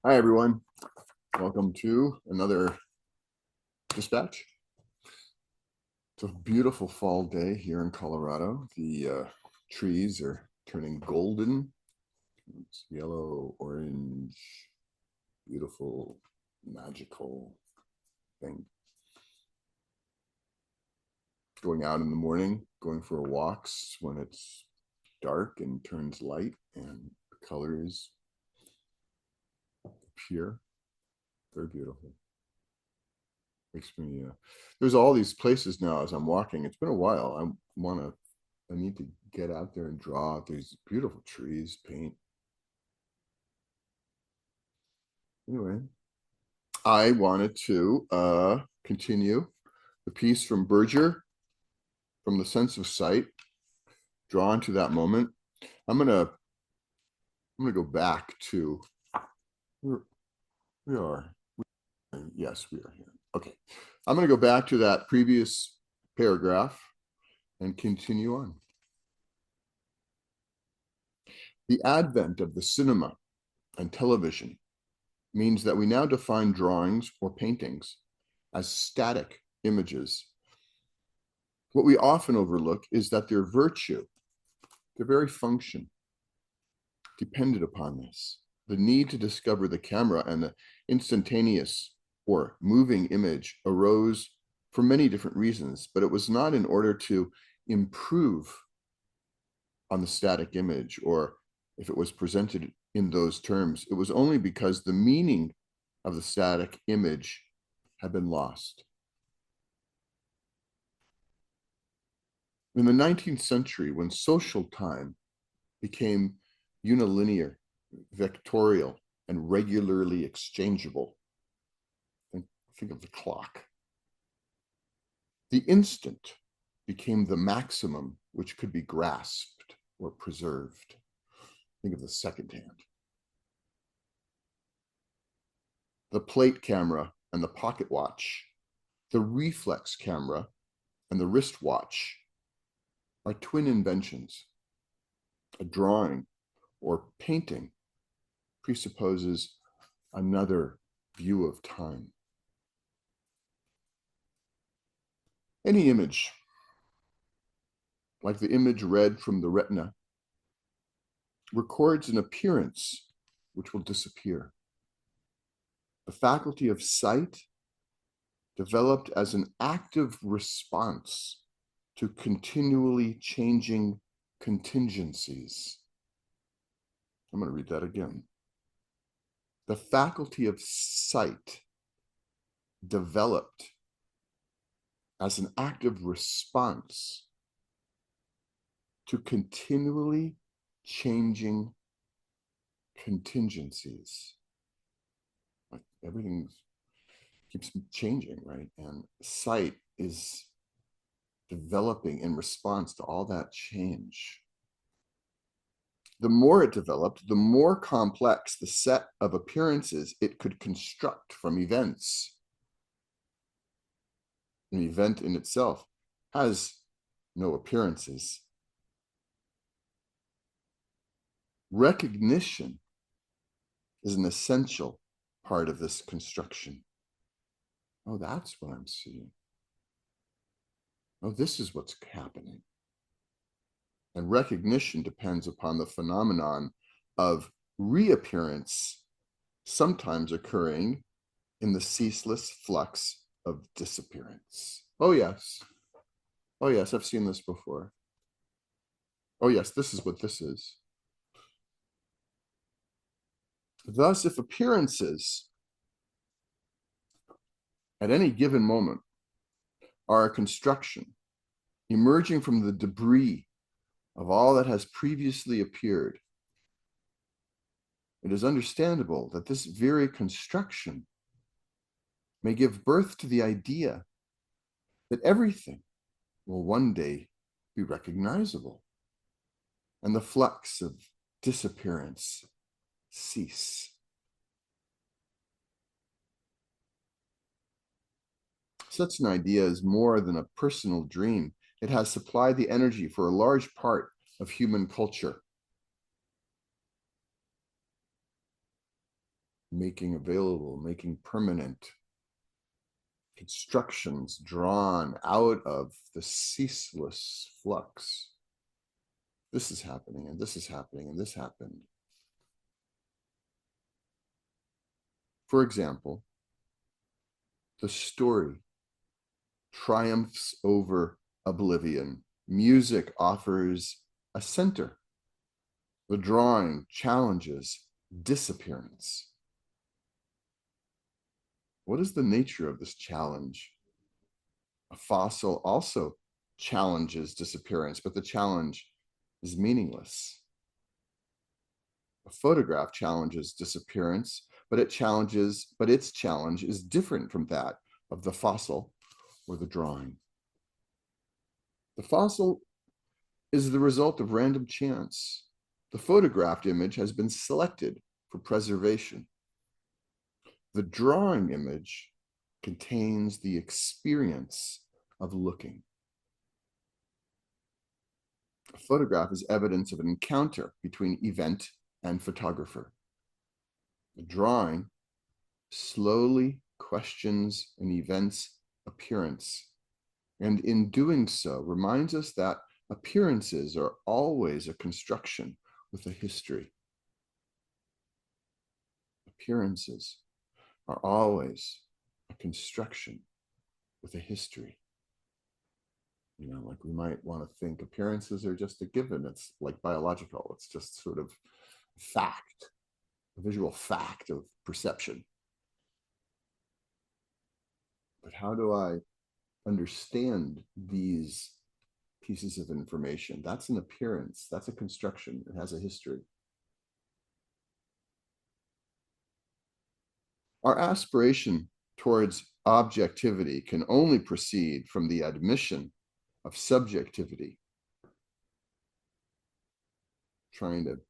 Hi, everyone. Welcome to another dispatch. It's a beautiful fall day here in Colorado. The trees are turning golden. It's yellow, orange, beautiful, magical thing. Going out in the morning, going for walks when it's dark and turns light and the colors appear. Very beautiful. Makes me there's all these places now as I'm walking. It's been a while. I need to get out there and draw these beautiful trees, paint. Anyway, I wanted to continue the piece from Berger, from the sense of sight, drawn to that moment. I'm gonna go back to where we are. Yes, we are here. Okay. I'm gonna go back to that previous paragraph and continue on. The advent of the cinema and television means that we now define drawings or paintings as static images. What we often overlook is that their virtue, their very function, depended upon this. The need to discover the camera and the instantaneous or moving image arose for many different reasons, but it was not in order to improve on the static image, or if it was presented in those terms, it was only because the meaning of the static image had been lost. In the 19th century, when social time became unilinear, vectorial, and regularly exchangeable, think of the clock, the instant became the maximum which could be grasped or preserved. Think of the second hand. The plate camera and the pocket watch, the reflex camera and the wristwatch are twin inventions. A drawing or painting presupposes another view of time. Any image, like the image read from the retina, records an appearance which will disappear. The faculty of sight developed as an active response to continually changing contingencies. I'm going to read that again. The faculty of sight developed as an active response to continually changing contingencies. Like everything keeps changing, right? And sight is developing in response to all that change. The more it developed, the more complex the set of appearances it could construct from events. An event in itself has no appearances. Recognition is an essential part of this construction. Oh, that's what I'm seeing. Oh, this is what's happening. And recognition depends upon the phenomenon of reappearance, sometimes occurring in the ceaseless flux of disappearance. Oh, yes. Oh, yes, I've seen this before. Oh, yes, this is what this is. Thus, if appearances at any given moment are a construction emerging from the debris of all that has previously appeared, it is understandable that this very construction may give birth to the idea that everything will one day be recognizable and the flux of disappearance cease. Such an idea is more than a personal dream. It has supplied the energy for a large part of human culture. making available, making permanent, constructions drawn out of the ceaseless flux. This is happening, and this is happening, and this happened. For example, the story triumphs over oblivion. Music offers a center. The drawing challenges disappearance. What is the nature of this challenge? A fossil also challenges disappearance, but the challenge is meaningless. A photograph challenges disappearance, but its challenge is different from that of the fossil or the drawing. The fossil is the result of random chance. The photographed image has been selected for preservation. The drawing image contains the experience of looking. A photograph is evidence of an encounter between event and photographer. The drawing slowly questions an event's appearance, and in doing so reminds us that appearances are always a construction with a history. Appearances are always a construction with a history. You know, like we might want to think appearances are just a given. It's like biological. It's just sort of fact, a visual fact of perception. But how do I understand these pieces of information? That's an appearance. That's a construction. It has a history. Our aspiration towards objectivity can only proceed from the admission of subjectivity. Trying to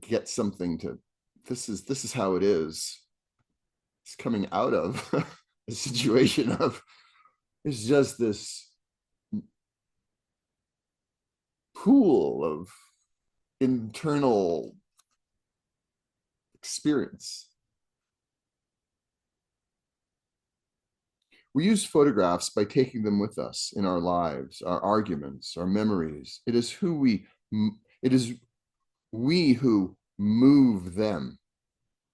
get something to, this is how it is. It's coming out of a situation of, it's just this pool of internal experience. We use photographs by taking them with us in our lives, our arguments, our memories. It is we who move them,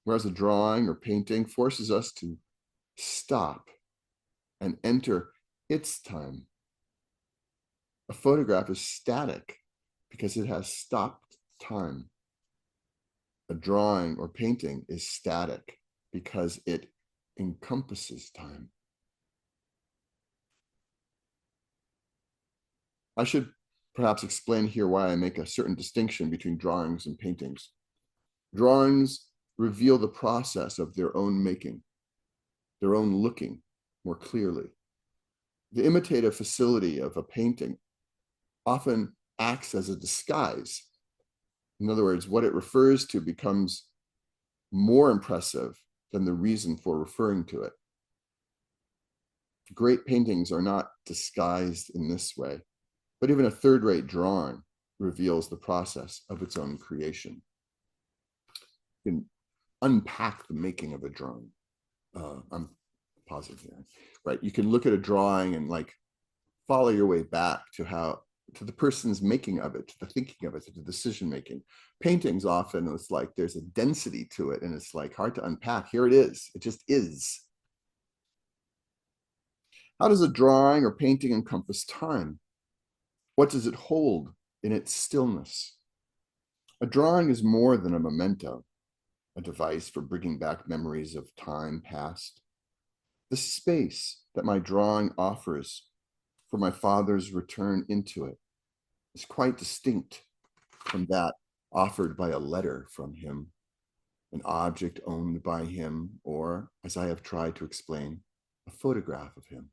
whereas a drawing or painting forces us to stop and enter its time. A photograph is static because it has stopped time. A drawing or painting is static because it encompasses time. I should perhaps explain here why I make a certain distinction between drawings and paintings. Drawings reveal the process of their own making, their own looking more clearly. The imitative facility of a painting often acts as a disguise. In other words, what it refers to becomes more impressive than the reason for referring to it. Great paintings are not disguised in this way, but even a third-rate drawing reveals the process of its own creation. You can unpack the making of a drawing. I'm pausing here, right? You can look at a drawing and like follow your way back to the person's making of it, to the thinking of it, to the decision making. Paintings often, it's like there's a density to it and it's like hard to unpack. Here it is. It just is. How does a drawing or painting encompass time? What does it hold in its stillness? A drawing is more than a memento, a device for bringing back memories of time past. The space that my drawing offers for my father's return into it is quite distinct from that offered by a letter from him, an object owned by him, or, as I have tried to explain, a photograph of him.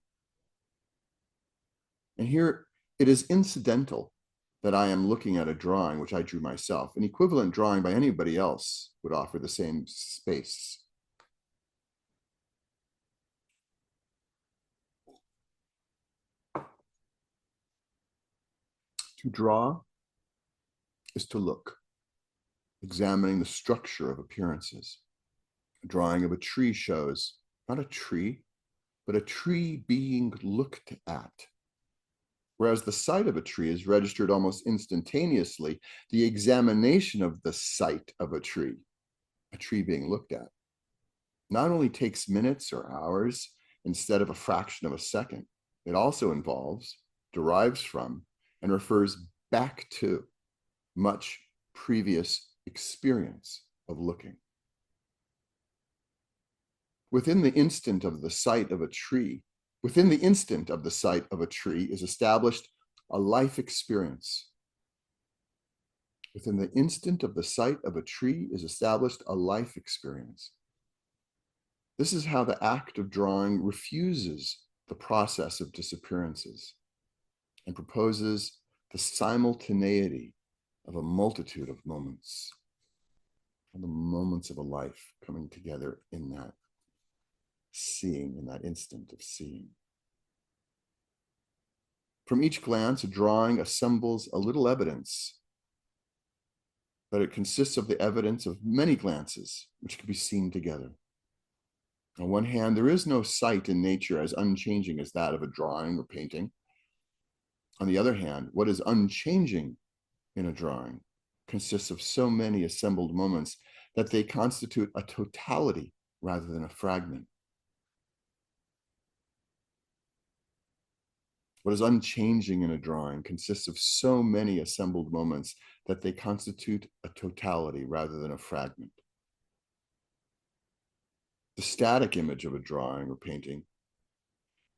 And here it is incidental that I am looking at a drawing which I drew myself. An equivalent drawing by anybody else would offer the same space. To draw is to look. examining the structure of appearances. A drawing of a tree shows not a tree, but a tree being looked at. Whereas the sight of a tree is registered almost instantaneously, the examination of the sight of a tree being looked at, not only takes minutes or hours instead of a fraction of a second, it also involves, derives from, and refers back to much previous experience of looking. Within the instant of the sight of a tree is established a life experience. Within the instant of the sight of a tree is established a life experience. This is how the act of drawing refuses the process of disappearances and proposes the simultaneity of a multitude of moments, and the moments of a life coming together in that seeing, in that instant of seeing. From each glance, a drawing assembles a little evidence, but it consists of the evidence of many glances, which can be seen together. On one hand, there is no sight in nature as unchanging as that of a drawing or painting. On the other hand, what is unchanging in a drawing consists of so many assembled moments that they constitute a totality rather than a fragment. What is unchanging in a drawing consists of so many assembled moments that they constitute a totality rather than a fragment. The static image of a drawing or painting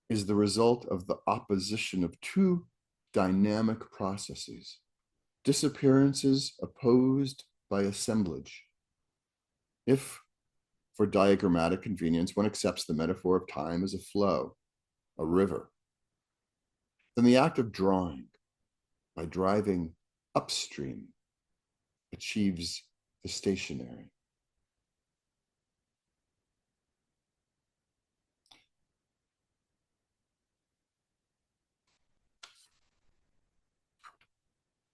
is the result of the opposition of two dynamic processes, disappearances opposed by assemblage. If, for diagrammatic convenience, one accepts the metaphor of time as a flow, a river, then the act of drawing, by driving upstream, achieves the stationary.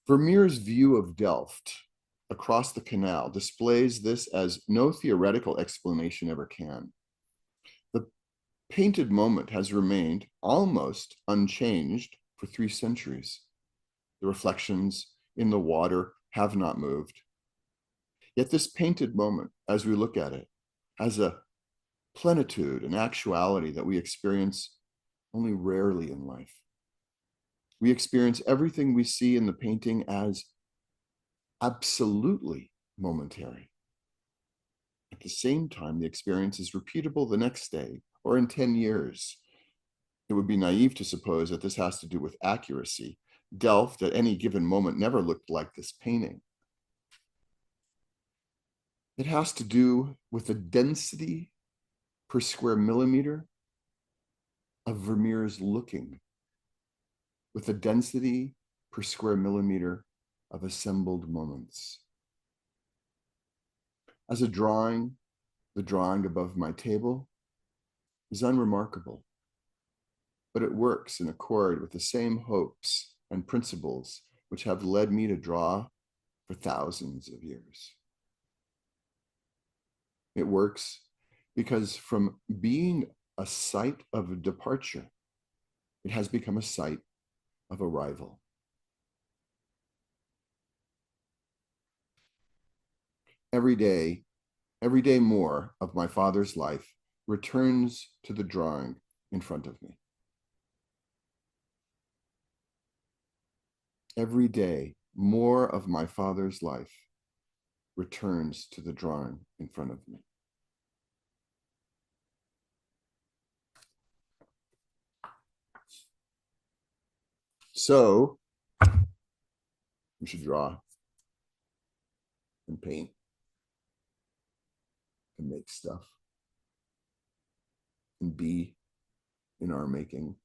Vermeer's view of Delft across the canal displays this as no theoretical explanation ever can. The painted moment has remained almost unchanged for 3 centuries. The reflections in the water have not moved. Yet this painted moment, as we look at it, has a plenitude and actuality that we experience only rarely in life. We experience everything we see in the painting as absolutely momentary. At the same time, the experience is repeatable the next day or in 10 years. It would be naive to suppose that this has to do with accuracy. Delft at any given moment never looked like this painting. It has to do with the density per square millimeter of Vermeer's looking, with the density per square millimeter of assembled moments. As a drawing, the drawing above my table is unremarkable, but it works in accord with the same hopes and principles which have led me to draw for thousands of years. It works because from being a site of departure, it has become a site of arrival. Every day more of my father's life returns to the drawing in front of me. Every day more of my father's life returns to the drawing in front of me. So we should draw and paint and make stuff and be in our making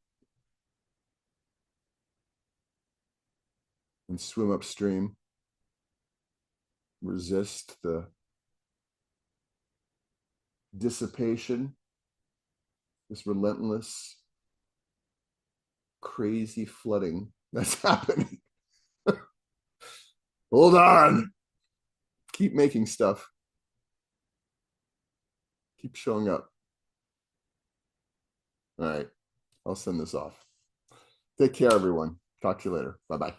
and swim upstream, resist the dissipation, this relentless, crazy flooding that's happening. Hold on. keep making stuff. Keep showing up. All right. I'll send this off. Take care, everyone. Talk to you later. Bye-bye.